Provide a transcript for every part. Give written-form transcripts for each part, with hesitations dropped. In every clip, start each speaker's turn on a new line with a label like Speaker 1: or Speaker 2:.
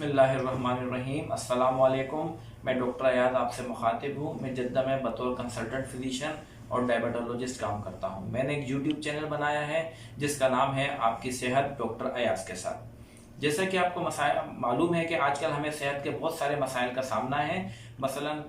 Speaker 1: बिस्मिल्लाहिर्रहमानिर्रहीम। अस्सलाम वालेकुम। मैं डॉक्टर अयाज आपसे मुखातिब हूँ। मैं जद्दा में बतौर कंसल्टेंट फिजिशियन और डायबिटोलॉजिस्ट काम करता हूँ। मैंने एक यूट्यूब चैनल बनाया है जिसका नाम है आपकी सेहत डॉक्टर अयाज के साथ। जैसा कि आपको मालूम है कि आजकल हमें सेहत के बहुत सारे मसाइल का सामना है। मसलन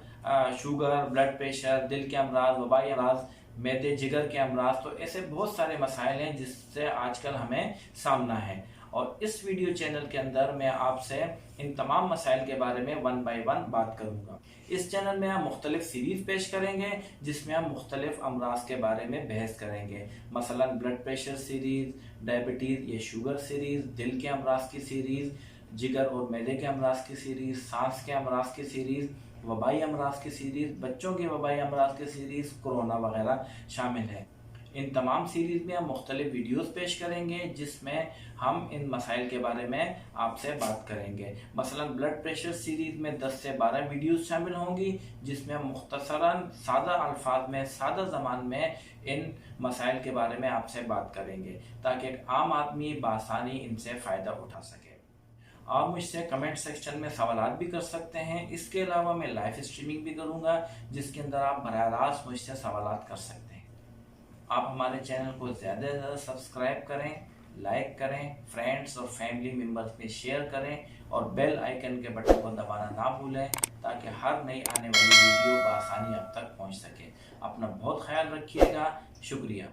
Speaker 1: शुगर, ब्लड प्रेशर, दिल के अमराज, वबाई अमराज, मैदे जिगर के अमराज, तो ऐसे बहुत सारे मसाइल हैं जिससे आजकल हमें सामना है। और इस वीडियो चैनल के अंदर मैं आपसे इन तमाम मसाइल के बारे में वन बाय वन बात करूंगा। इस चैनल में हम मुख्तलिफ सीरीज पेश करेंगे जिसमें हम मुख्तलिफ अमराज के बारे में बहस करेंगे। मसलन ब्लड प्रेशर सीरीज, डायबिटीज या शुगर सीरीज, दिल के अमराज की सीरीज, जिगर और मैदे के अमराज की सीरीज, सांस के अमराज की सीरीज, वबाई अमराज की सीरीज, बच्चों के वबाई अमराज की सीरीज, कोरोना वगैरह शामिल है। इन तमाम सीरीज में हम मुख्तलिफ वीडियोस पेश करेंगे जिसमें हम इन मसाइल के बारे में आपसे बात करेंगे। मसलन ब्लड प्रेशर सीरीज में 10 से 12 वीडियोस शामिल होंगी जिसमें हम मुख्तसरन सादा अल्फाज में, सादा ज़बान में इन मसाइल के बारे में आपसे बात करेंगे ताकि एक आम आदमी बआसानी इनसे फ़ायदा उठा सके। आप मुझसे कमेंट सेक्शन में सवालात भी कर सकते हैं। इसके अलावा मैं लाइव स्ट्रीमिंग भी करूंगा जिसके अंदर आप बराह रास्त मुझसे सवालात कर सकते हैं। आप हमारे चैनल को ज़्यादा से ज़्यादा सब्सक्राइब करें, लाइक करें, फ्रेंड्स और फैमिली मेम्बर्स में शेयर करें और बेल आइकन के बटन को दबाना ना भूलें ताकि हर नई आने वाली वीडियो बआसानी आप तक पहुंच सके। अपना बहुत ख्याल रखिएगा। शुक्रिया।